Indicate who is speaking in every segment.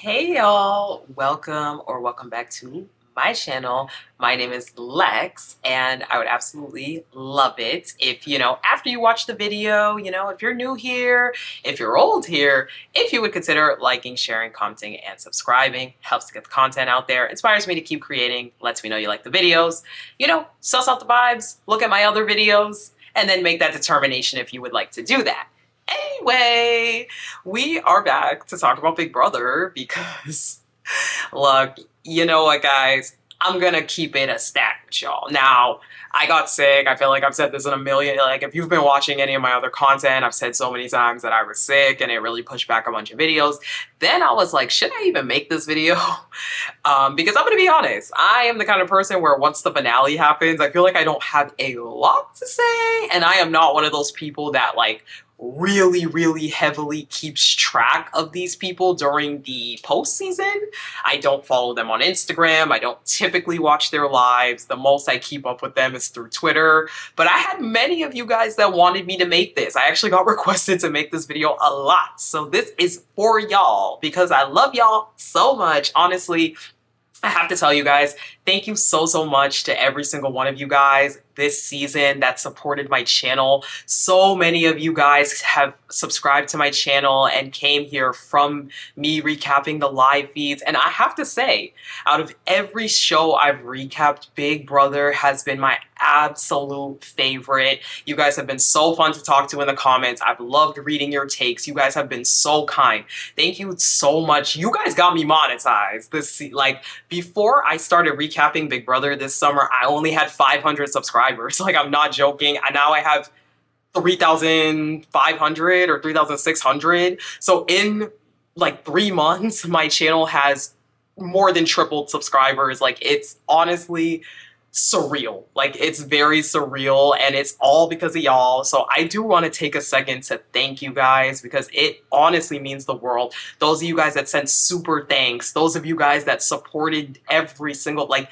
Speaker 1: Hey y'all, welcome back to my channel. My name is Lex and I would absolutely love it if, after you watch the video, if you're new here, if you're old here, if you would consider liking, sharing, commenting, and subscribing. Helps to get the content out there, inspires me to keep creating, lets me know you like the videos, suss out the vibes, look at my other videos, and then make that determination if you would like to do that. Anyway, we are back to talk about Big Brother because, look, you know what, guys? I'm gonna keep it a stack with y'all. Now, I got sick. I feel like I've said this in a million. Like, if you've been watching any of my other content, I've said so many times that I was sick and it really pushed back a bunch of videos. Then I was like, should I even make this video? Because I'm gonna be honest, I am the kind of person where once the finale happens, I feel like I don't have a lot to say, and I am not one of those people that like really heavily keeps track of these people during the postseason. I don't follow them on Instagram. I don't typically watch their lives. The most I keep up with them is through Twitter. But I had many of you guys that wanted me to make this. I actually got requested to make this video a lot. So this is for y'all because I love y'all so much. Honestly, I have to tell you guys, thank you so much to every single one of you guys this season that supported my channel. So many of you guys have subscribed to my channel and came here from me recapping the live feeds. And I have to say, out of every show I've recapped, Big Brother has been my absolute favorite. You guys have been so fun to talk to in the comments. I've loved reading your takes. You guys have been so kind. Thank you so much. You guys got me monetized before I started recapping Big Brother this summer, I only had 500 subscribers. Like, I'm not joking. Now I have 3,500 or 3,600. So in like 3 months, my channel has more than tripled subscribers. Like, it's honestly surreal. Like, it's very surreal, and it's all because of y'all. So I do want to take a second to thank you guys because it honestly means the world. Those of you guys that sent super thanks, those of you guys that supported every single, like,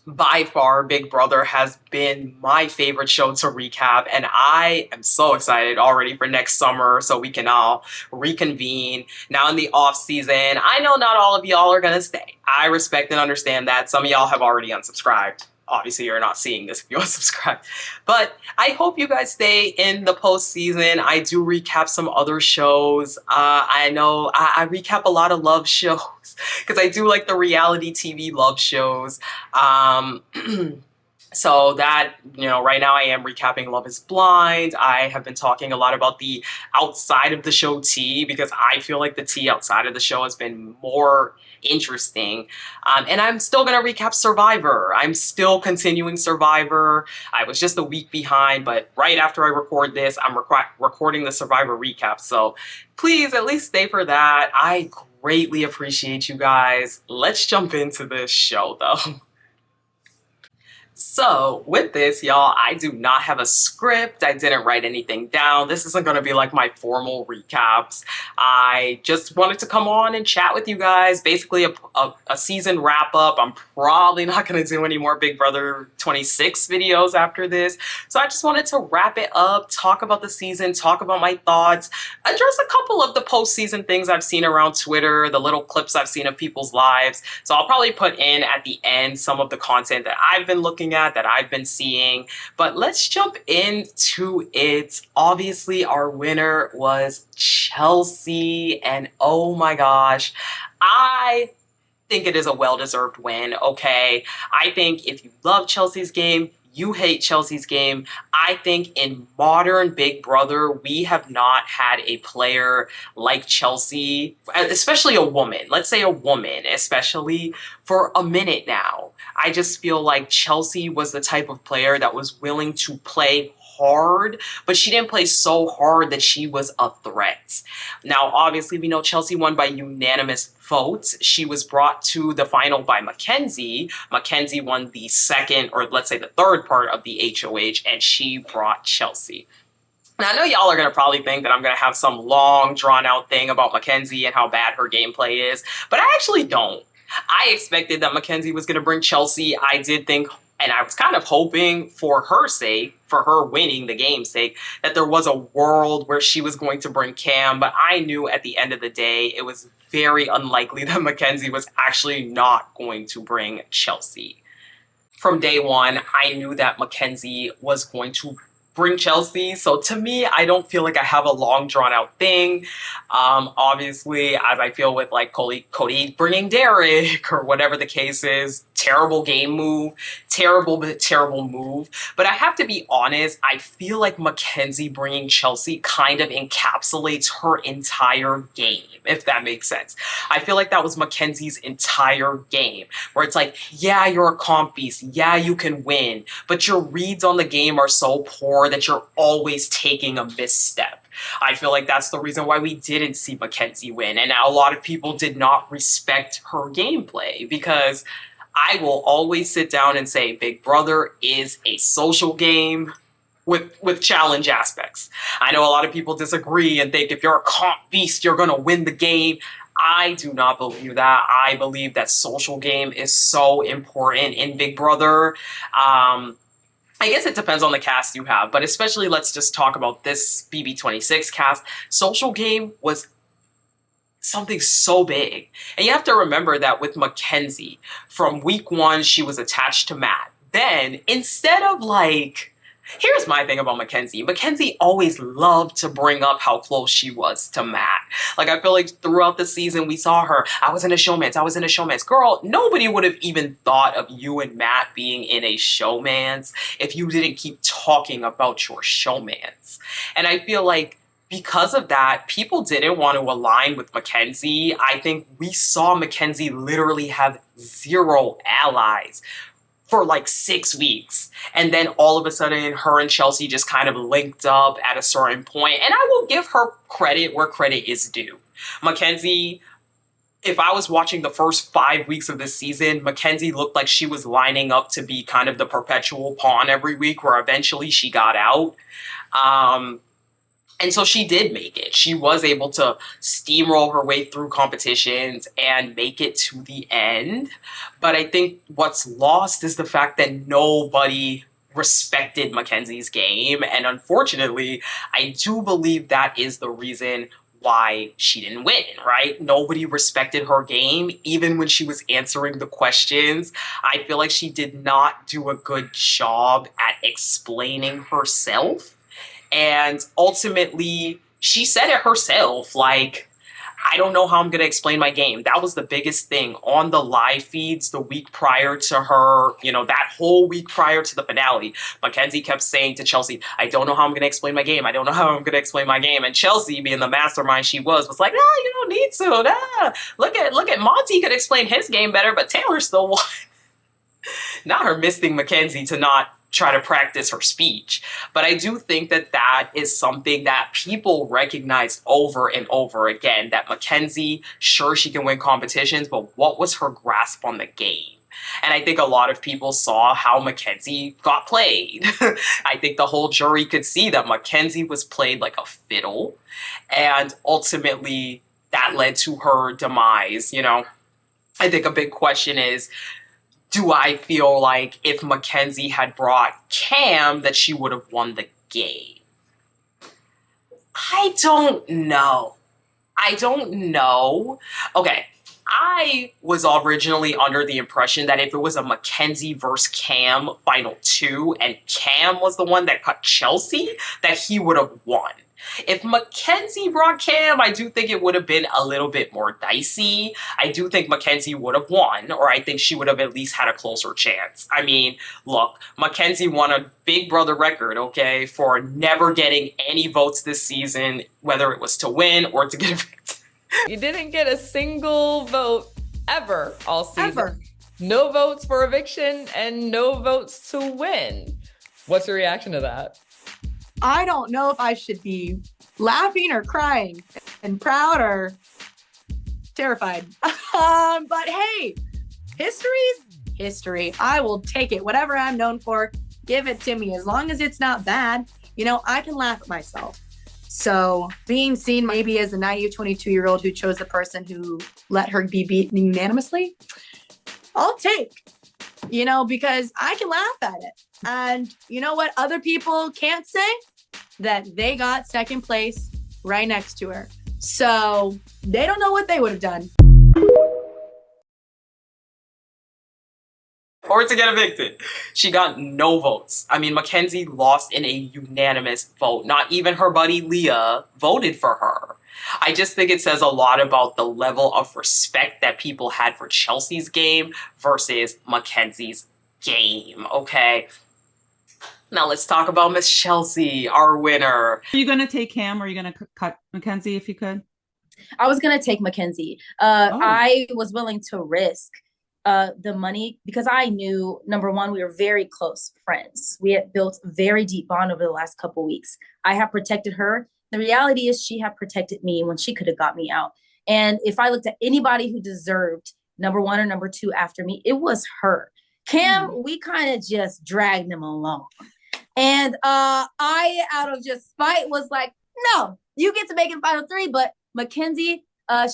Speaker 1: by far, Big Brother has been my favorite show to recap, and I am so excited already for next summer so we can all reconvene. Now in the off season, I know not all of y'all are gonna stay. I respect and understand that. Some of y'all have already unsubscribed. Obviously, you're not seeing this if you unsubscribe. But I hope you guys stay in the postseason. I do recap some other shows. I know I recap a lot of love shows because I do like the reality TV love shows. So that, right now I am recapping Love is Blind. I have been talking a lot about the outside of the show tea because I feel like the tea outside of the show has been more interesting. And I'm still going to recap Survivor. I'm still continuing Survivor. I was just a week behind, but right after I record this, I'm recording the Survivor recap. So please at least stay for that. I greatly appreciate you guys. Let's jump into this show though. So with this, y'all, I do not have a script. I didn't write anything down. This isn't going to be like my formal recaps. I just wanted to come on and chat with you guys. Basically a season wrap up. I'm probably not going to do any more Big Brother 26 videos after this. So I just wanted to wrap it up, talk about the season, talk about my thoughts, address a couple of the postseason things I've seen around Twitter, the little clips I've seen of people's lives. So I'll probably put in at the end some of the content that I've been looking at, that I've been seeing. But let's jump into it. Obviously, our winner was Chelsie, and oh my gosh, I think it is a well-deserved win, okay? I think if you love Chelsea's game, you hate Chelsea's game. I think in modern Big Brother, we have not had a player like Chelsie, especially a woman. Let's say a woman, especially for a minute now. I just feel like Chelsie was the type of player that was willing to play hard, but she didn't play so hard that she was a threat. Now, obviously, we know Chelsie won by unanimous vote. She was brought to the final by Mackenzie. Mackenzie won the second, or let's say the third part of the HOH, and she brought Chelsie. Now, I know y'all are going to probably think that I'm going to have some long, drawn-out thing about Mackenzie and how bad her gameplay is, but I actually don't. I expected that Mackenzie was going to bring Chelsie. I did think, and I was kind of hoping for her sake, for her winning the game's sake, that there was a world where she was going to bring Cam, but I knew at the end of the day it was very unlikely that Mackenzie was actually not going to bring Chelsie. From day one, I knew that Mackenzie was going to bring Chelsie. So to me, I don't feel like I have a long drawn out thing. Obviously, as I feel with like Cody bringing Derek or whatever the case is, terrible game move, terrible move. But I have to be honest, I feel like Mackenzie bringing Chelsie kind of encapsulates her entire game, if that makes sense. I feel like that was Mackenzie's entire game, where it's like, yeah, you're a comp beast, yeah, you can win, but your reads on the game are so poor that you're always taking a misstep. I feel like that's the reason why we didn't see Mackenzie win, and a lot of people did not respect her gameplay, because I will always sit down and say Big Brother is a social game with challenge aspects. I know a lot of people disagree and think if you're a comp beast, you're gonna win the game. I do not believe that. I believe that social game is so important in Big Brother. I guess it depends on the cast you have, but especially let's just talk about this BB26 cast. Social game was something so big. And you have to remember that with Mackenzie, from week one, she was attached to Matt. Then, instead of like, here's my thing about Mackenzie. Mackenzie always loved to bring up how close she was to Matt. Like, I feel like throughout the season, we saw her, I was in a showmance. Girl, nobody would have even thought of you and Matt being in a showmance if you didn't keep talking about your showmance. And I feel like because of that, people didn't want to align with Mackenzie. I think we saw Mackenzie literally have 0 allies for like 6 weeks. And then all of a sudden, her and Chelsie just kind of linked up at a certain point. And I will give her credit where credit is due. Mackenzie, if I was watching the first 5 weeks of this season, Mackenzie looked like she was lining up to be kind of the perpetual pawn every week, where eventually she got out. And so she did make it. She was able to steamroll her way through competitions and make it to the end. But I think what's lost is the fact that nobody respected Mackenzie's game. And unfortunately, I do believe that is the reason why she didn't win, right? Nobody respected her game. Even when she was answering the questions, I feel like she did not do a good job at explaining herself. And ultimately, she said it herself, like, I don't know how I'm going to explain my game. That was the biggest thing on the live feeds the week prior to her, that whole week prior to the finale. Mackenzie kept saying to Chelsie, I don't know how I'm going to explain my game. I don't know how I'm going to explain my game. And Chelsie, being the mastermind she was like, no, you don't need to. Nah. Look at Monty could explain his game better, but Taylor still won. Not her missing Mackenzie to not try to practice her speech. But I do think that that is something that people recognize over and over again, that Mackenzie, sure, she can win competitions, but what was her grasp on the game? And I think a lot of people saw how Mackenzie got played. I think the whole jury could see that Mackenzie was played like a fiddle, and ultimately that led to her demise. I think a big question is, do I feel like if Mackenzie had brought Cam that she would have won the game? I don't know. Okay, I was originally under the impression that if it was a Mackenzie versus Cam final 2 and Cam was the one that cut Chelsie, that he would have won. If Mackenzie brought Cam, I do think it would have been a little bit more dicey. I do think Mackenzie would have won, or I think she would have at least had a closer chance. I mean, look, Mackenzie won a Big Brother record, okay, for never getting any votes this season, whether it was to win or to get evicted.
Speaker 2: You didn't get a single vote ever all season.
Speaker 3: Ever.
Speaker 2: No votes for eviction and no votes to win. What's your reaction to that?
Speaker 3: I don't know if I should be laughing or crying and proud or terrified. But hey, history's history. I will take it. Whatever I'm known for, give it to me. As long as it's not bad, I can laugh at myself. So being seen maybe as a naive 22-year-old who chose the person who let her be beaten unanimously, I'll take, because I can laugh at it. And you know what other people can't say? That they got second place right next to her. So they don't know what they would have done.
Speaker 1: Or to get evicted. She got no votes. I mean, Mackenzie lost in a unanimous vote. Not even her buddy Leah voted for her. I just think it says a lot about the level of respect that people had for Chelsea's game versus Mackenzie's game, okay? Now let's talk about Miss Chelsie, our winner.
Speaker 4: Are you going to take Cam or are you going to cut Mackenzie if you could?
Speaker 5: I was going to take Mackenzie. I was willing to risk the money because I knew, number one, we were very close friends. We had built a very deep bond over the last couple of weeks. I have protected her. The reality is she had protected me when she could have got me out. And if I looked at anybody who deserved number one or number two after me, it was her. Cam, we kind of just dragged them along. And I, out of just spite, was like, no, you get to make it final three. But Mackenzie,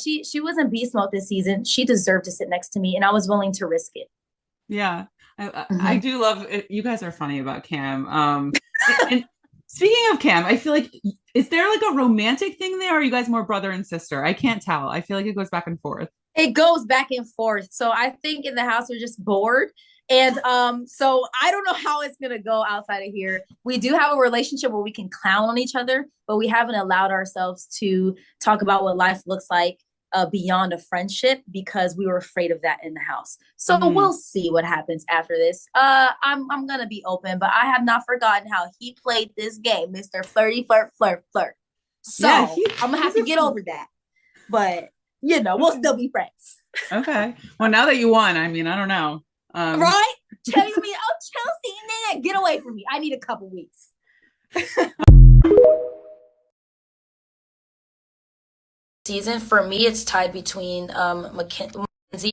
Speaker 5: she was in beast mode this season. She deserved to sit next to me, and I was willing to risk it.
Speaker 4: Yeah, I do love it. You guys are funny about Cam. And speaking of Cam, I feel like, is there like a romantic thing there? Or are you guys more brother and sister? I can't tell. I feel like it goes back and forth.
Speaker 5: It goes back and forth. So I think in the house we're just bored. And so I don't know how it's gonna go outside of here. We do have a relationship where we can clown on each other, but we haven't allowed ourselves to talk about what life looks like beyond a friendship because we were afraid of that in the house. So we'll see what happens after this. I'm gonna be open, but I have not forgotten how he played this game, Mr. Flirty Flirt. So yeah, I'm gonna have to get over that. But you know, we'll still be friends.
Speaker 4: Okay. Well, now that you won, I mean, I don't know.
Speaker 5: Right? Chelsea, Chelsea, get away from me. I need a couple weeks. Season for me, it's tied between Mackenzie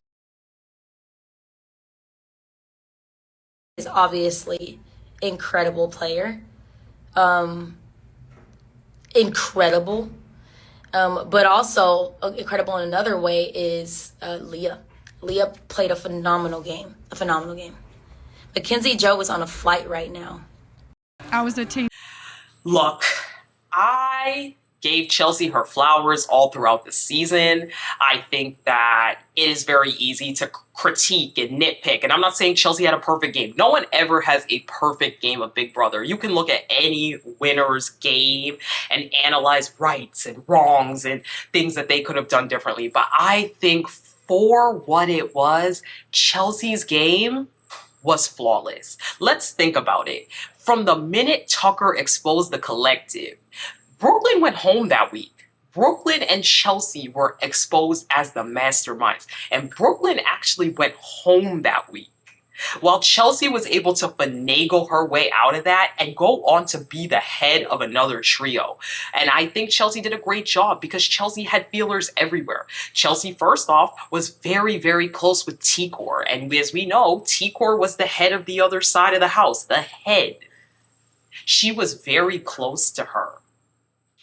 Speaker 5: is obviously incredible player, incredible, but also incredible in another way is Leah. Leah played a phenomenal game. Mackenzie Joe is on a flight right now.
Speaker 4: I was a team.
Speaker 1: Look, I gave Chelsie her flowers all throughout the season. I think that it is very easy to critique and nitpick. And I'm not saying Chelsie had a perfect game. No one ever has a perfect game of Big Brother. You can look at any winner's game and analyze rights and wrongs and things that they could have done differently. But I think for what it was, Chelsea's game was flawless. Let's think about it. From the minute Tucker exposed the collective, Brooklyn went home that week. Brooklyn and Chelsie were exposed as the masterminds, and Brooklyn actually went home that week. While Chelsie was able to finagle her way out of that and go on to be the head of another trio. And I think Chelsie did a great job because Chelsie had feelers everywhere. Chelsie, first off, was very, very close with T-Core. And as we know, T-Core was the head of the other side of the house, the head. She was very close to her.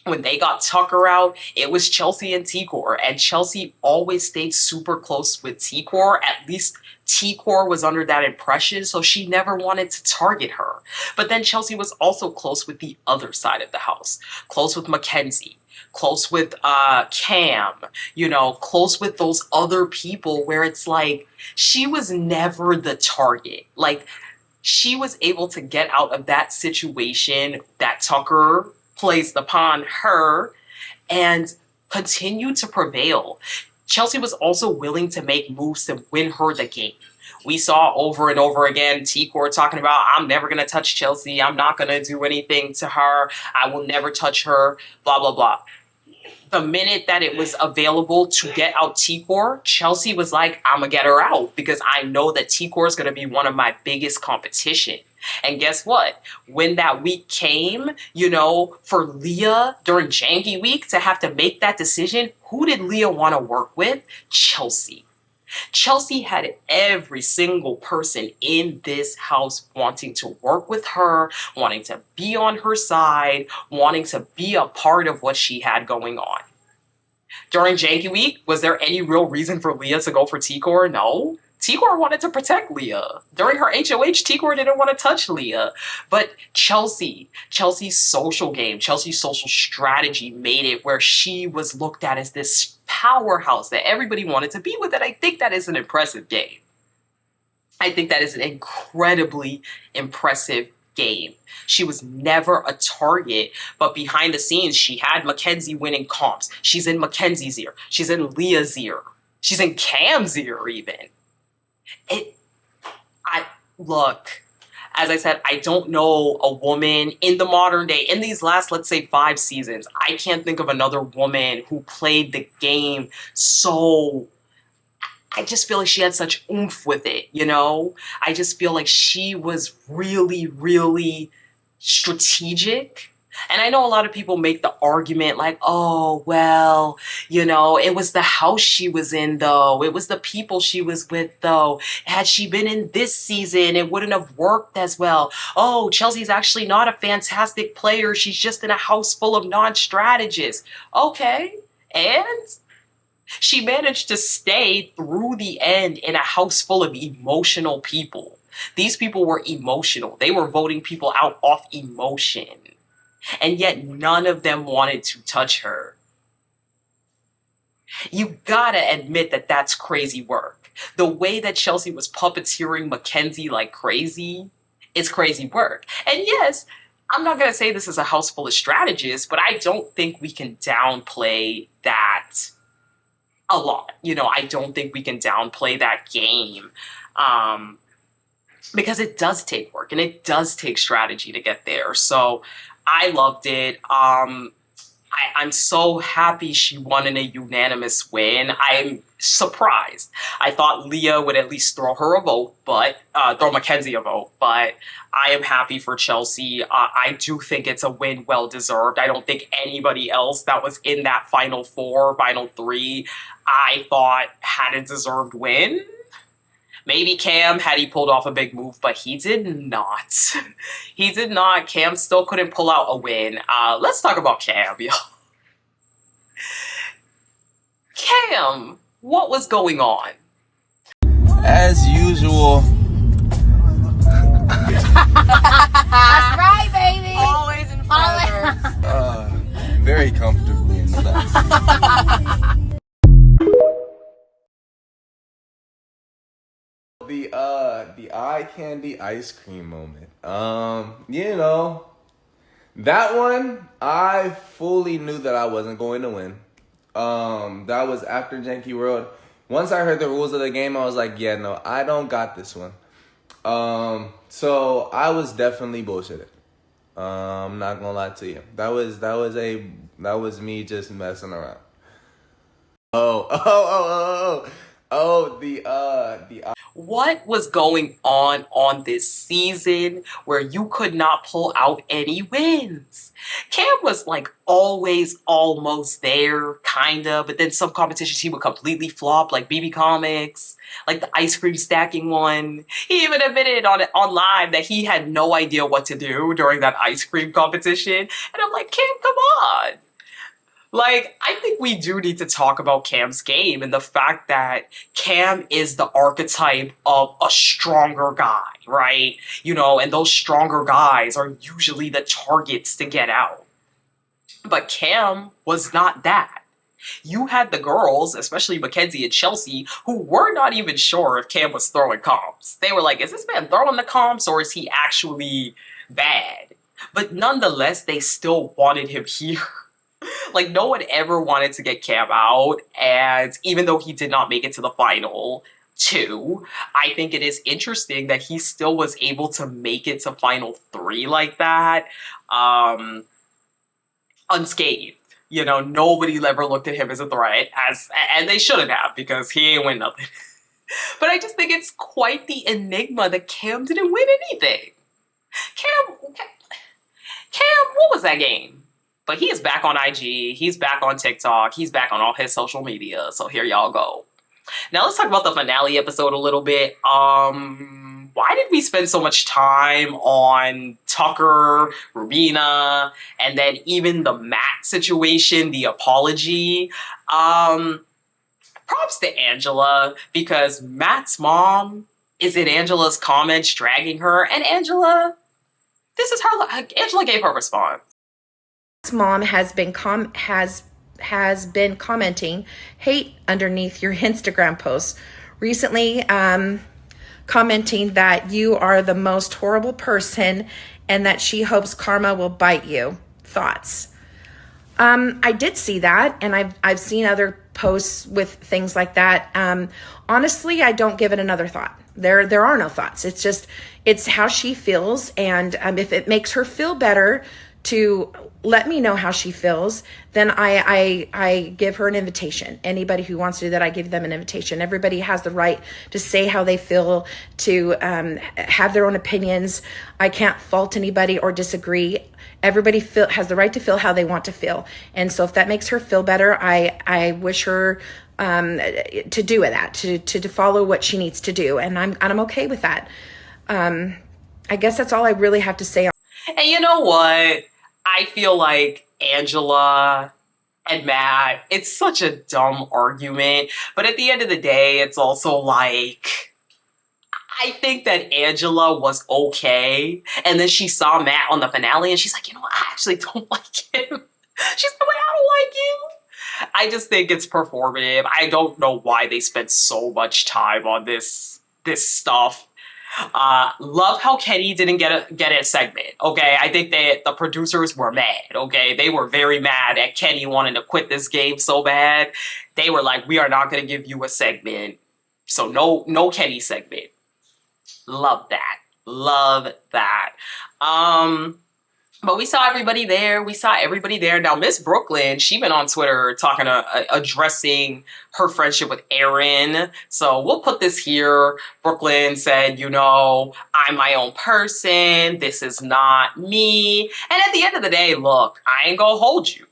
Speaker 1: When they got Tucker out, it was Chelsie and T-Core, and Chelsie always stayed super close with T-Core. At least T-Core was under that impression, so she never wanted to target her. But then Chelsie was also close with the other side of the house, close with Mackenzie, close with Cam, you know, close with those other people where it's like she was never the target. Like, she was able to get out of that situation that Tucker placed upon her and continue to prevail. Chelsie was also willing to make moves to win her the game. We saw over and over again T-Core talking about, I'm never going to touch Chelsie. I'm not going to do anything to her. I will never touch her, blah, blah, blah. The minute that it was available to get out T-Core, Chelsie was like, I'm going to get her out because I know that T-Core is going to be one of my biggest competition. And guess what? When that week came, you know, for Leah during Janky Week to have to make that decision, who did Leah want to work with? Chelsie. Chelsie had every single person in this house wanting to work with her, wanting to be on her side, wanting to be a part of what she had going on. During Janky Week, was there any real reason for Leah to go for T-Core? No. Tigor wanted to protect Leah. During her HOH, Tigor didn't want to touch Leah. But Chelsea's social game, Chelsea's social strategy made it where she was looked at as this powerhouse that everybody wanted to be with. And I think that is an impressive game. I think that is an incredibly impressive game. She was never a target, but behind the scenes, she had Mackenzie winning comps. She's in Mackenzie's ear. She's in Leah's ear. She's in Cam's ear even. Look, as I said, I don't know a woman in the modern day, in these last, let's say, 5 seasons, I can't think of another woman who played the game so... I just feel like she had such oomph with it, you know? I just feel like she was really, really strategic. And I know a lot of people make the argument like, oh, well, you know, it was the house she was in, though. It was the people she was with, though. Had she been in this season, it wouldn't have worked as well. Oh, Chelsea's actually not a fantastic player. She's just in a house full of non-strategists. Okay, and she managed to stay through the end in a house full of emotional people. These people were emotional. They were voting people out off emotion. And yet none of them wanted to touch her. You gotta admit that that's crazy work. The way that Chelsie was puppeteering Mackenzie like crazy is crazy work. And yes, I'm not gonna say this is a house full of strategists, but I don't think we can downplay that a lot. You know, I don't think we can downplay that game. Because it does take work and it does take strategy to get there. So I loved it. I'm so happy she won in a unanimous win. I'm surprised. I thought Leah would at least throw her a vote, but throw Mackenzie a vote. But I am happy for Chelsie. I do think it's a win well deserved. I don't think anybody else that was in that final 4, final 3, I thought had a deserved win. Maybe Cam had he pulled off a big move, but he did not. He did not. Cam still couldn't pull out a win. Let's talk about Cam, yo. Cam, what was going on?
Speaker 6: As usual.
Speaker 7: That's right, baby.
Speaker 3: Always in forever.
Speaker 6: Very comfortably in the last. The eye candy ice cream moment. You know, that one, I fully knew that I wasn't going to win. That was after Janky World. Once I heard the rules of the game, I was like, yeah, no, I don't got this one. So I was definitely bullshitted. I'm not gonna lie to you. That was me just messing around.
Speaker 1: What was going on this season where you could not pull out any wins? Cam was like always almost there, kinda, but then some competitions he would completely flop, like BB Comics, like the ice cream stacking one. He even admitted on live that he had no idea what to do during that ice cream competition. And I'm like, Cam, come on. Like, I think we do need to talk about Cam's game and the fact that Cam is the archetype of a stronger guy, right? You know, and those stronger guys are usually the targets to get out. But Cam was not that. You had the girls, especially Mackenzie and Chelsie, who were not even sure if Cam was throwing comps. They were like, is this man throwing the comps or is he actually bad? But nonetheless, they still wanted him here. Like, no one ever wanted to get Cam out, and even though he did not make it to the final 2, I think it is interesting that he still was able to make it to final 3 like that, unscathed. You know, nobody ever looked at him as a threat, and they shouldn't have, because he ain't win nothing. But I just think it's quite the enigma that Cam didn't win anything. Cam, what was that game? But he is back on IG, he's back on TikTok, he's back on all his social media, so here y'all go. Now let's talk about the finale episode a little bit. Why did we spend so much time on Tucker, Rubina, and then even the Matt situation, the apology? props to Angela, because Matt's mom is in Angela's comments dragging her, and Angela, this is her. Angela gave her response.
Speaker 8: Mom has been commenting hate underneath your Instagram posts recently, commenting that you are the most horrible person and that she hopes karma will bite you. Thoughts? I did see that, and I've seen other posts with things like that. Honestly, I don't give it another thought. There are no thoughts. It's how she feels, and if it makes her feel better to let me know how she feels, then I give her an invitation. Anybody who wants to do that, I give them an invitation. Everybody has the right to say how they feel, to have their own opinions. I can't fault anybody or disagree. Everybody has the right to feel how they want to feel. And so if that makes her feel better, I wish her to do that, to follow what she needs to do. And I'm okay with that. I guess that's all I really have to say.
Speaker 1: And you know what? I feel like Angela and Matt, it's such a dumb argument. But at the end of the day, it's also like, I think that Angela was okay. And then she saw Matt on the finale and she's like, you know what? I actually don't like him. She's like, I don't like you. I just think it's performative. I don't know why they spent so much time on this stuff. Love how Kenny didn't get a segment. Okay, I think that the producers were mad. Okay, they were very mad at Kenny wanting to quit this game so bad. They were like, "We are not going to give you a segment." So no Kenny segment. Love that. Love that. But we saw everybody there. Now, Miss Brooklyn, she been on Twitter addressing her friendship with Aaron. So we'll put this here. Brooklyn said, I'm my own person. This is not me. And at the end of the day, look, I ain't gonna hold you.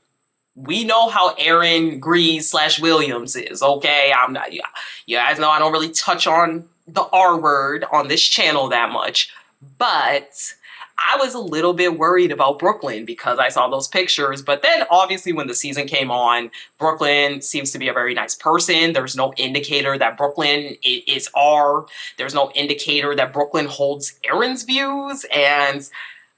Speaker 1: We know how Aaron Grease/Williams is, okay? You guys know I don't really touch on the R word on this channel that much. But I was a little bit worried about Brooklyn because I saw those pictures. But then obviously when the season came on, Brooklyn seems to be a very nice person. There's no indicator that Brooklyn is R. There's no indicator that Brooklyn holds Aaron's views. And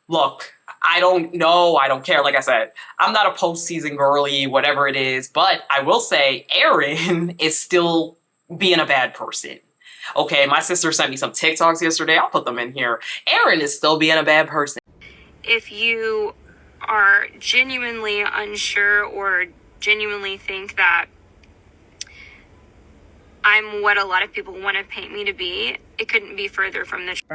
Speaker 1: look, I don't know. I don't care. Like I said, I'm not a postseason girly, whatever it is. But I will say Aaron is still being a bad person. Okay, my sister sent me some TikToks yesterday. I'll put them in here. Aaron is still being a bad person.
Speaker 9: If you are genuinely unsure or genuinely think that I'm what a lot of people want to paint me to be, it couldn't be further from the truth.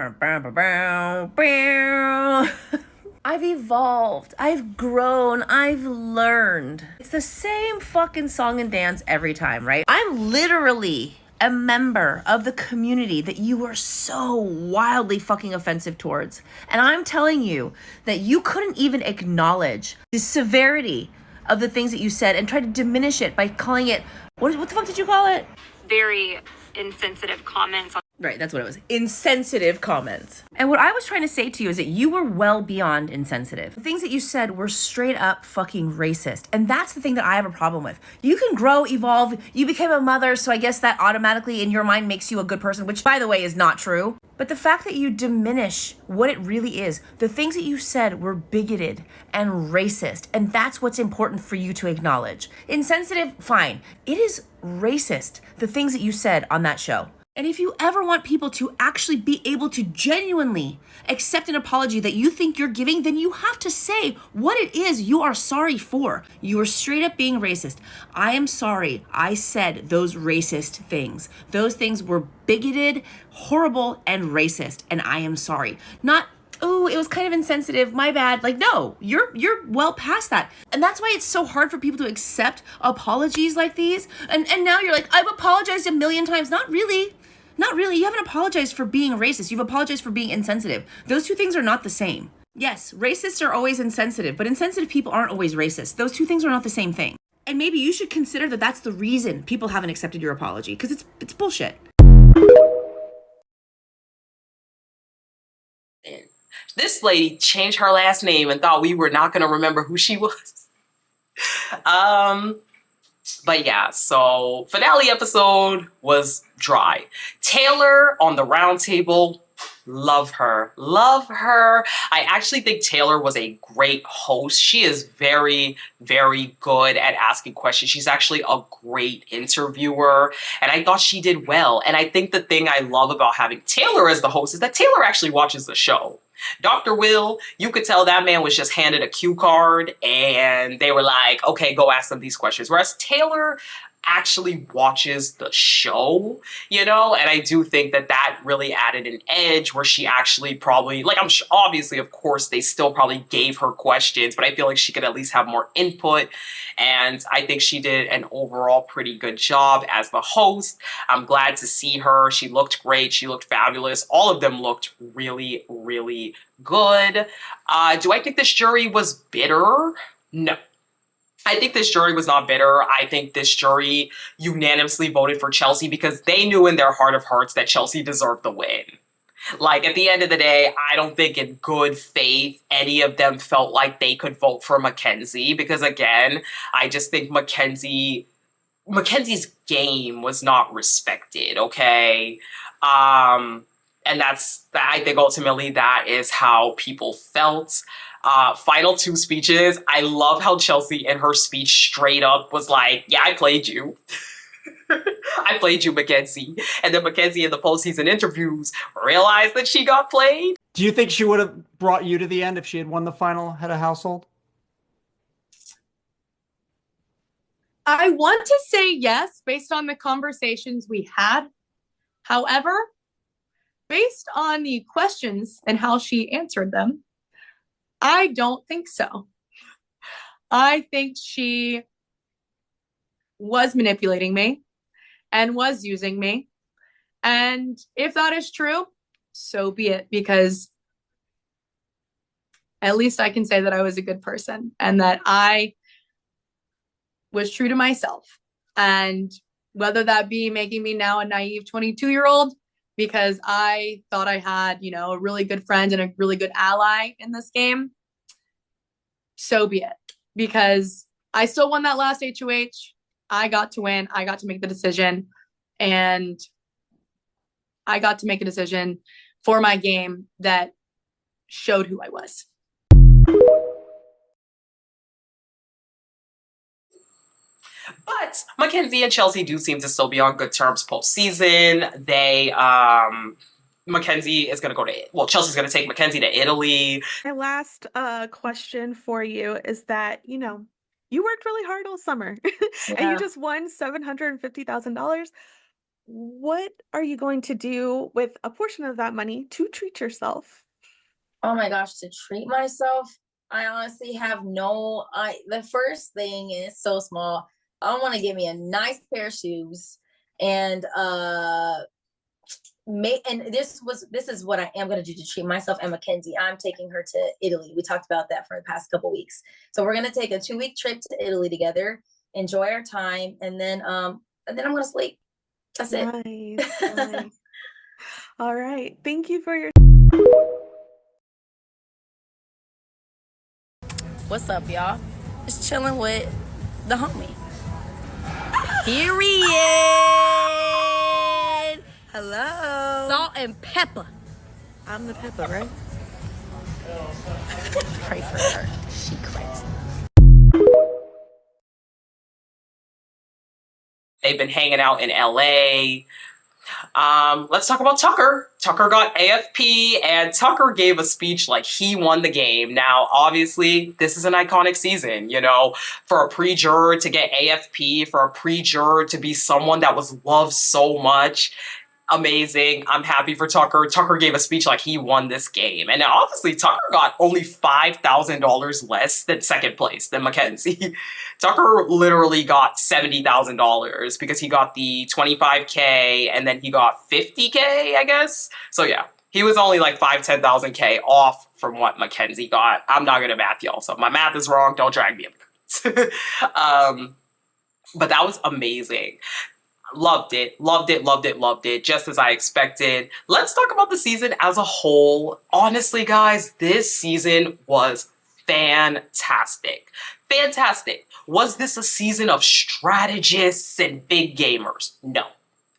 Speaker 8: I've evolved, I've grown, I've learned. It's the same fucking song and dance every time, right? I'm literally a member of the community that you were so wildly fucking offensive towards. And I'm telling you that you couldn't even acknowledge the severity of the things that you said and try to diminish it by calling it, what the fuck did you call it?
Speaker 9: Very insensitive comments.
Speaker 8: Right, that's what it was. Insensitive comments. And what I was trying to say to you is that you were well beyond insensitive. The things that you said were straight up fucking racist. And that's the thing that I have a problem with. You can grow, evolve. You became a mother, so I guess that automatically in your mind makes you a good person, which by the way is not true. But the fact that you diminish what it really is, the things that you said were bigoted and racist. And that's what's important for you to acknowledge. Insensitive, fine. It is racist, the things that you said on that show. And if you ever want people to actually be able to genuinely accept an apology that you think you're giving, then you have to say what it is you are sorry for. You are straight up being racist. I am sorry I said those racist things. Those things were bigoted, horrible, and racist, and I am sorry. Not, oh, it was kind of insensitive, my bad. Like, no, you're well past that. And that's why it's so hard for people to accept apologies like these. And now you're like, I've apologized a million times. Not really. Not really. You haven't apologized for being racist. You've apologized for being insensitive. Those two things are not the same. Yes, racists are always insensitive, but insensitive people aren't always racist. Those two things are not the same thing. And maybe you should consider that that's the reason people haven't accepted your apology, because it's bullshit.
Speaker 1: This lady changed her last name and thought we were not going to remember who she was. But yeah, so finale episode was dry. Taylor on the round table, love her. Love her. I actually think Taylor was a great host. She is very, very good at asking questions. She's actually a great interviewer, and I thought she did well. And I think the thing I love about having Taylor as the host is that Taylor actually watches the show. Dr. Will, you could tell that man was just handed a cue card and they were like, okay, go ask them these questions. Whereas Taylor actually watches the show, you know? And I do think that that really added an edge where she actually probably, like, I'm sure, obviously, of course, they still probably gave her questions, but I feel like she could at least have more input. And I think she did an overall pretty good job as the host. I'm glad to see her. She looked great. She looked fabulous. All of them looked really, really good. Do I think this jury was bitter? No. I think this jury was not bitter. I think this jury unanimously voted for Chelsie because they knew in their heart of hearts that Chelsie deserved the win. Like, at the end of the day, I don't think in good faith any of them felt like they could vote for Mackenzie because, again, I just think Mackenzie's game was not respected, okay? And I think ultimately that is how people felt. Final two speeches. I love how Chelsie in her speech straight up was like, yeah, I played you. I played you, Mackenzie. And then Mackenzie in the postseason interviews realized that she got played.
Speaker 10: Do you think she would have brought you to the end if she had won the final head of household?
Speaker 3: I want to say yes, based on the conversations we had. However, based on the questions and how she answered them, I don't think so. I think she was manipulating me and was using me. And if that is true, so be it, because at least I can say that I was a good person and that I was true to myself. And whether that be making me now a naive 22-year-old because I thought I had, you know, a really good friend and a really good ally in this game, so be it. Because I still won that last HOH. I got to win. I got to make the decision. And I got to make a decision for my game that showed who I was.
Speaker 1: But Mackenzie and Chelsie do seem to still be on good terms postseason. Mackenzie is going to go to, well, Chelsea's going to take Mackenzie to Italy.
Speaker 11: My last question for you is that, you know, you worked really hard all summer and you just won $750,000. What are you going to do with a portion of that money to treat yourself?
Speaker 5: Oh my gosh, to treat myself? I honestly have the first thing is so small. I want to get me a nice pair of shoes and this is what I am going to do to treat myself and Mackenzie. I'm taking her to Italy. We talked about that for the past couple weeks. So we're going to take a 2-week trip to Italy together, enjoy our time, and then I'm going to sleep. That's it.
Speaker 11: Nice. All right. Thank you for your.
Speaker 7: What's up, y'all? Just chilling with the homie. Period.
Speaker 11: Hello.
Speaker 7: Salt and pepper.
Speaker 11: I'm the pepper, right?
Speaker 7: Pray for her. She crazy.
Speaker 1: They've been hanging out in LA. Let's talk about Tucker. Tucker got AFP and Tucker gave a speech like he won the game. Now, obviously, this is an iconic season, you know, for a pre-juror to get AFP, for a pre-juror to be someone that was loved so much. Amazing. I'm happy for Tucker. Tucker gave a speech like he won this game. And obviously, Tucker got only $5,000 less than second place than Mackenzie. Tucker literally got $70,000 because he got the 25K and then he got 50K, I guess. So yeah, he was only like 10,000K off from what Mackenzie got. I'm not good at math, y'all. So if my math is wrong, don't drag me up. But that was amazing. Loved it, loved it, loved it, loved it, just as I expected. Let's talk about the season as a whole. Honestly, guys, this season was fantastic. Fantastic. Was this a season of strategists and big gamers? No,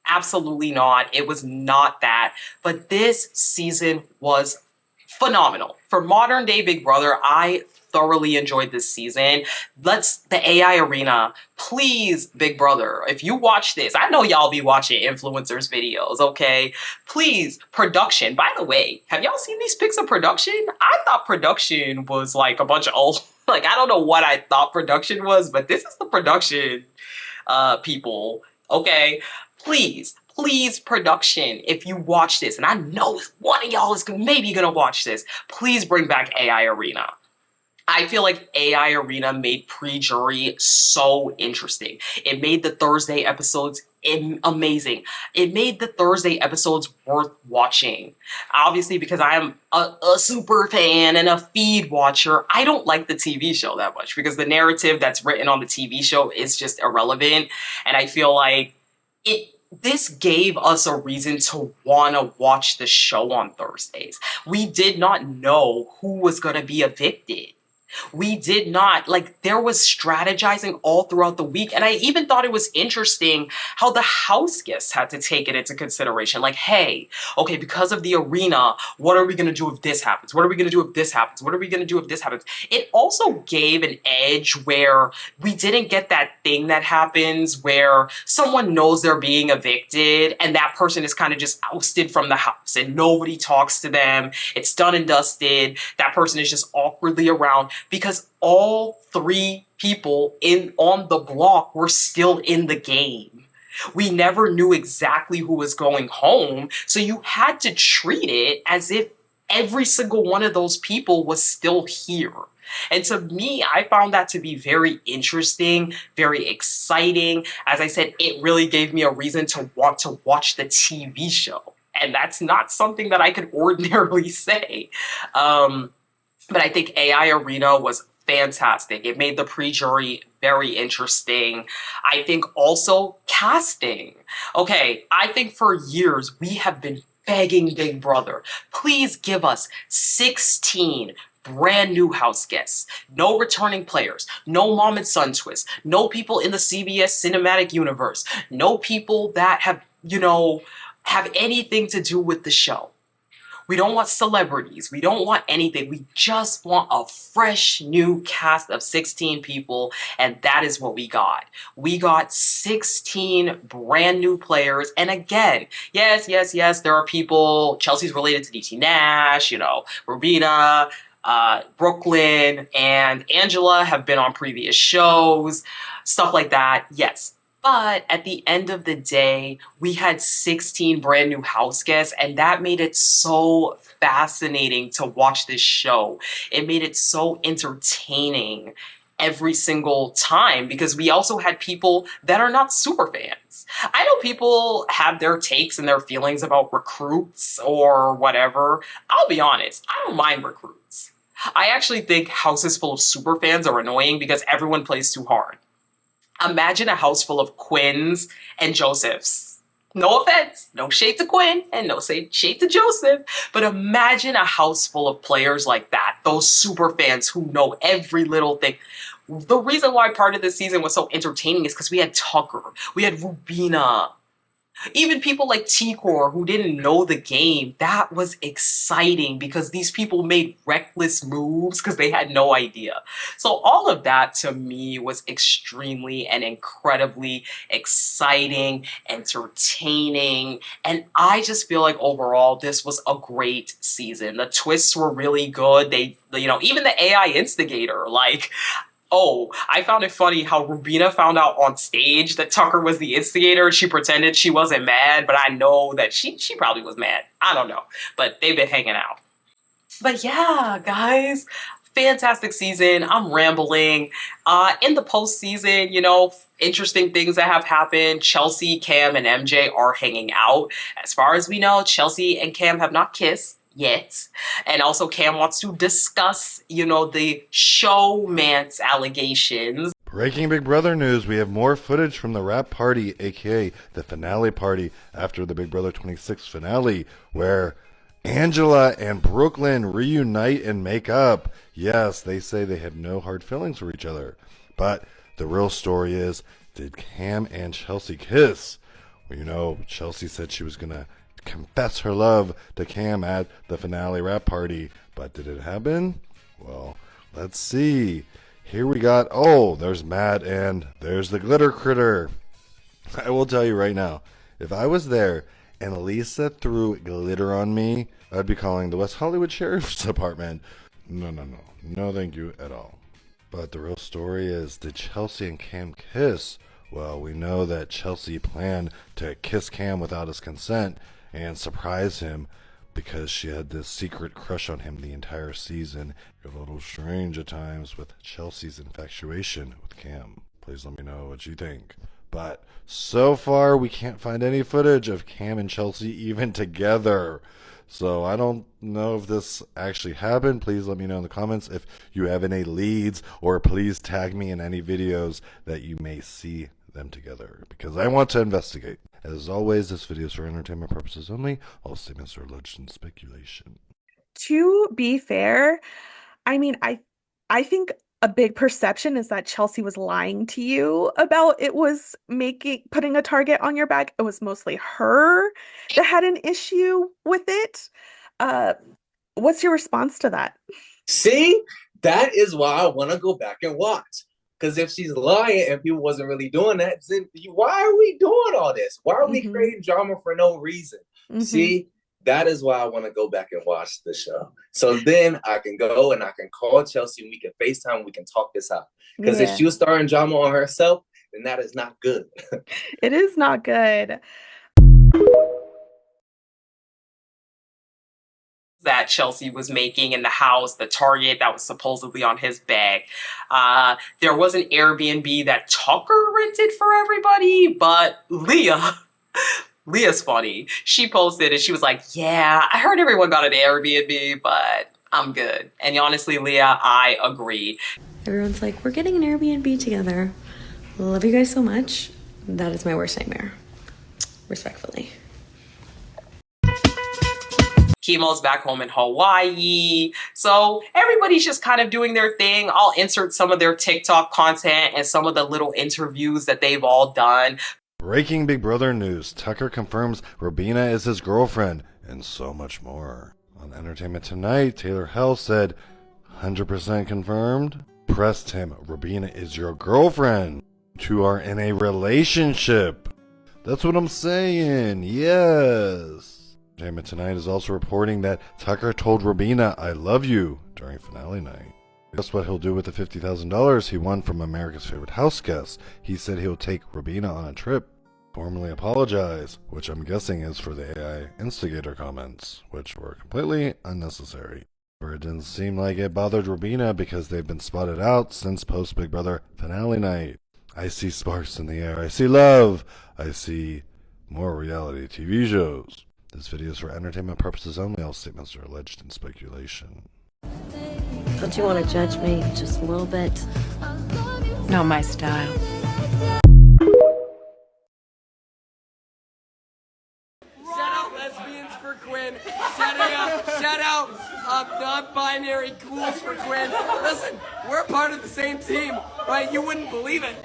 Speaker 1: absolutely not. It was not that. But this season was phenomenal. For modern day Big Brother, I thoroughly enjoyed this season. The AI arena, please, Big Brother, if you watch this, I know y'all be watching influencers videos, okay? Please, production. By the way, have y'all seen these pics of production? I thought production was like a bunch of old, like, I don't know what I thought production was, but this is the production people, okay? Please, production, if you watch this, and I know one of y'all is maybe gonna watch this, please bring back AI Arena. I feel like AI Arena made pre-jury so interesting. It made the Thursday episodes amazing. It made the Thursday episodes worth watching. Obviously, because I am a super fan and a feed watcher, I don't like the TV show that much because the narrative that's written on the TV show is just irrelevant. And I feel like this gave us a reason to want to watch the show on Thursdays. We did not know who was going to be evicted. We did not, like, there was strategizing all throughout the week. And I even thought it was interesting how the house guests had to take it into consideration. Like, hey, okay, because of the arena, what are we going to do if this happens? What are we going to do if this happens? What are we going to do if this happens? It also gave an edge where we didn't get that thing that happens where someone knows they're being evicted and that person is kind of just ousted from the house and nobody talks to them. It's done and dusted. That person is just awkwardly around, because all three people on the block were still in the game. We never knew exactly who was going home, so you had to treat it as if every single one of those people was still here. And to me, I found that to be very interesting, very exciting. As I said, it really gave me a reason to want to watch the TV show. And that's not something that I could ordinarily say. But I think AI Arena was fantastic. It made the pre-jury very interesting. I think also casting. Okay, I think for years we have been begging Big Brother, please give us 16 brand new house guests, no returning players, no mom and son twist, no people in the CBS cinematic universe, no people that have, have anything to do with the show. We don't want celebrities. We don't want anything. We just want a fresh new cast of 16 people, and that is what we got. We got 16 brand new players. And again, yes, there are people, Chelsea's related to DT Nash, Rubina, Brooklyn, and Angela have been on previous shows, stuff like that. Yes. But at the end of the day, we had 16 brand new house guests, and that made it so fascinating to watch this show. It made it so entertaining every single time because we also had people that are not super fans. I know people have their takes and their feelings about recruits or whatever. I'll be honest, I don't mind recruits. I actually think houses full of super fans are annoying because everyone plays too hard. Imagine a house full of Quinns and Josephs. No offense, no shade to Quinn and no shade to Joseph, but imagine a house full of players like that, those super fans who know every little thing. The reason why part of the season was so entertaining is because we had Tucker, we had Rubina, even people like T-Core who didn't know the game. That was exciting because these people made reckless moves because they had no idea. So all of that to me was extremely and incredibly exciting, entertaining, and I just feel like overall this was a great season. The twists were really good. They, even the AI instigator, oh, I found it funny how Rubina found out on stage that Tucker was the instigator. She pretended she wasn't mad, but I know that she probably was mad. I don't know, but they've been hanging out. But yeah, guys, fantastic season. I'm rambling. In the postseason, interesting things that have happened. Chelsie, Cam, and MJ are hanging out. As far as we know, Chelsie and Cam have not kissed yet. And also Cam wants to discuss, the showmance allegations.
Speaker 12: Breaking Big Brother news, we have more footage from the wrap party, aka the finale party after the Big Brother 26 finale, where Angela and Brooklyn reunite and make up. Yes, they say they have no hard feelings for each other. But the real story is, did Cam and Chelsie kiss? Well, you know, Chelsie said she was going to confess her love to Cam at the finale rap party. But did it happen? Well, let's see. Here we got, oh, there's Matt and there's the glitter critter. I will tell you right now, if I was there and Lisa threw glitter on me, I'd be calling the West Hollywood Sheriff's Department. No, thank you at all. But the real story is, did Chelsie and Cam kiss? Well, we know that Chelsie planned to kiss Cam without his consent and surprise him because she had this secret crush on him the entire season. A little strange at times with Chelsea's infatuation with Cam. Please let me know what you think. But so far, we can't find any footage of Cam and Chelsie even together. So I don't know if this actually happened. Please let me know in the comments if you have any leads, or please tag me in any videos that you may see them together, because I want to investigate. As always, this video is for entertainment purposes only. All statements are alleged and speculation.
Speaker 11: To be fair, I mean, I think a big perception is that Chelsie was lying to you about putting a target on your back. It was mostly her that had an issue with it. What's your response to that?
Speaker 13: See, that is why I want to go back and watch. Because if she's lying and people wasn't really doing that, then why are we doing all this? Why are we creating drama for no reason? See, that is why I want to go back and watch the show. So then I can go and I can call Chelsie and we can FaceTime, we can talk this out. Because if she was starting drama on herself, then that is not good.
Speaker 11: It is not good.
Speaker 1: That Chelsie was making in the house, the target that was supposedly on his bag. There was an Airbnb that Tucker rented for everybody, but Leah's funny. She posted and she was like, yeah, I heard everyone got an Airbnb, but I'm good. And honestly, Leah, I agree.
Speaker 14: Everyone's like, we're getting an Airbnb together. Love you guys so much. That is my worst nightmare. Respectfully.
Speaker 1: Chemo's back home in Hawaii. So everybody's just kind of doing their thing. I'll insert some of their TikTok content and some of the little interviews that they've all done.
Speaker 12: Breaking Big Brother news. Tucker confirms Robina is his girlfriend, and so much more. On Entertainment Tonight, Taylor Hell said, 100% confirmed. Pressed him, Robina is your girlfriend. Two are in a relationship. That's what I'm saying. Yes. Entertainment Tonight is also reporting that Tucker told Robina, I love you, during finale night. Guess what he'll do with the $50,000 he won from America's Favorite House Guest? He said he'll take Robina on a trip, formally apologize, which I'm guessing is for the AI instigator comments, which were completely unnecessary. Or it didn't seem like it bothered Robina because they've been spotted out since post Big Brother finale night. I see sparks in the air. I see love. I see more reality TV shows. This video is for entertainment purposes only. All statements are alleged in speculation.
Speaker 14: Don't you want to judge me just a little bit?
Speaker 15: Not my style.
Speaker 16: Shout out lesbians for Quinn. Shout out non-binary ghouls for Quinn. Listen, we're part of the same team, right? You wouldn't believe it.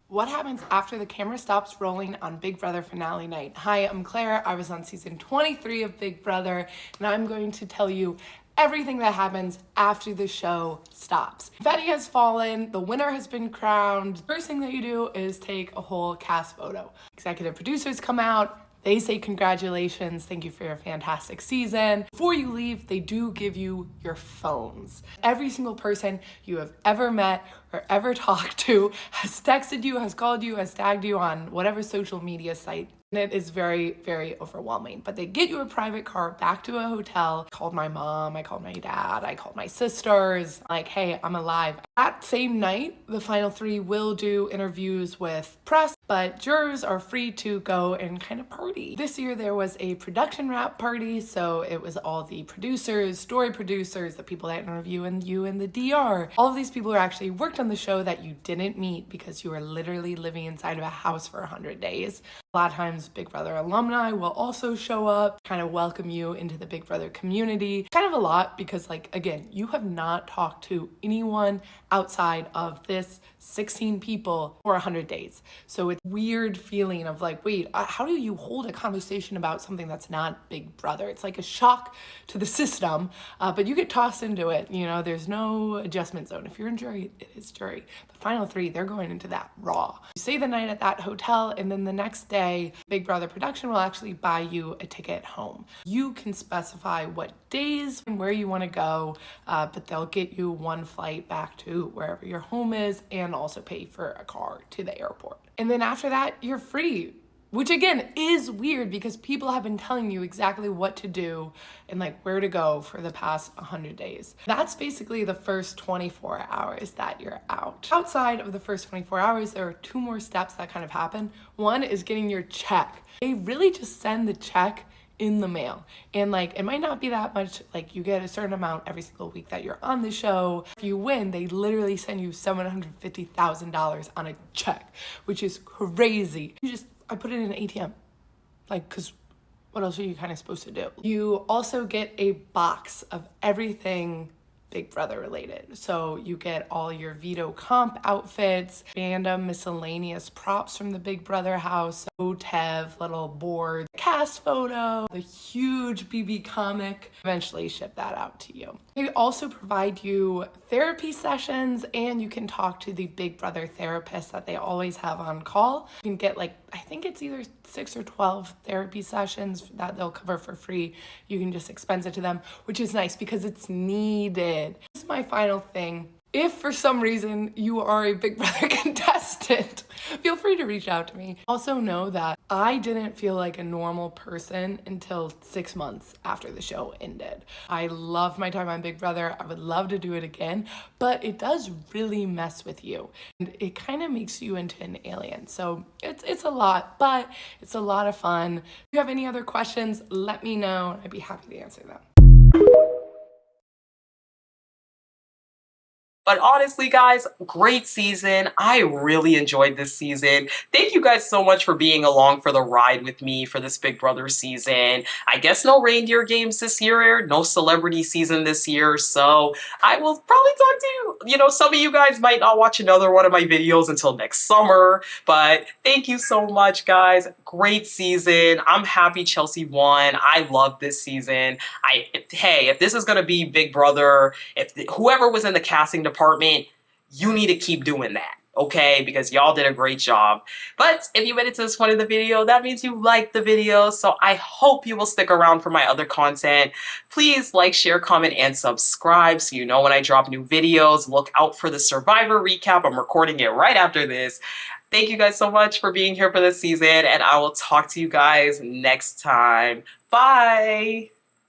Speaker 17: What happens after the camera stops rolling on Big Brother finale night? Hi, I'm Claire. I was on season 23 of Big Brother, and I'm going to tell you everything that happens after the show stops. Confetti has fallen, the winner has been crowned. First thing that you do is take a whole cast photo. Executive producers come out, they say congratulations, thank you for your fantastic season. Before you leave, they do give you your phones. Every single person you have ever met or ever talked to has texted you, has called you, has tagged you on whatever social media site. And it is very, very overwhelming. But they get you a private car back to a hotel. I called my mom, I called my dad, I called my sisters, like, hey, I'm alive. That same night, the final three will do interviews with press, but jurors are free to go and kind of party. This year there was a production wrap party, so it was all the producers, story producers, the people that interview and you in the DR. All of these people who actually worked on the show that you didn't meet because you were literally living inside of a house for 100 days. A lot of times Big Brother alumni will also show up, kind of welcome you into the Big Brother community. Kind of a lot because, like, again, you have not talked to anyone outside of this 16 people for 100 days. So it's weird feeling of like, wait, how do you hold a conversation about something that's not Big Brother? It's like a shock to the system, but you get tossed into it. You know, there's no adjustment zone. If you're in jury, it is jury. The final three, they're going into that raw. You stay the night at that hotel, and then the next day, Big Brother production will actually buy you a ticket home. You can specify what days and where you want to go, but they'll get you one flight back to wherever your home is and also pay for a car to the airport. And then after that, you're free, which again is weird because people have been telling you exactly what to do and like where to go for the past 100 days. That's basically the first 24 hours that you're out. Outside of the first 24 hours, there are two more steps that kind of happen. One is getting your check. They really just send the check in the mail, and like it might not be that much, like you get a certain amount every single week that you're on the show. If you win, they literally send you $750,000 on a check, which is crazy. I put it in an ATM, like, because what else are you kind of supposed to do? You also get a box of everything Big Brother related. So you get all your veto comp outfits, random miscellaneous props from the Big Brother house, OTEV, little board, cast photo, the huge BB comic, eventually ship that out to you. They also provide you therapy sessions, and you can talk to the Big Brother therapist that they always have on call. You can get like, I think it's either 6 or 12 therapy sessions that they'll cover for free. You can just expense it to them, which is nice because it's needed. This is my final thing. If for some reason you are a Big Brother contestant, feel free to reach out to me. Also know that I didn't feel like a normal person until 6 months after the show ended. I loved my time on Big Brother. I would love to do it again, but it does really mess with you. And it kind of makes you into an alien. So it's a lot, but it's a lot of fun. If you have any other questions, let me know. I'd be happy to answer them.
Speaker 1: But honestly, guys, great season. I really enjoyed this season. Thank you guys so much for being along for the ride with me for this Big Brother season. I guess no reindeer games this year, no celebrity season this year, so I will probably talk to you. You know, some of you guys might not watch another one of my videos until next summer, but thank you so much, guys. Great season. I'm happy Chelsie won. I love this season. Hey, if this is going to be Big Brother, if whoever was in the casting department, you need to keep doing that, okay? Because y'all did a great job. But if you made it to this point of the video, that means you liked the video, so I hope you will stick around for my other content. Please like, share, comment, and subscribe so you know when I drop new videos. Look out for the Survivor recap. I'm recording it right after this. Thank you guys so much for being here for this season, and I will talk to you guys next time. Bye!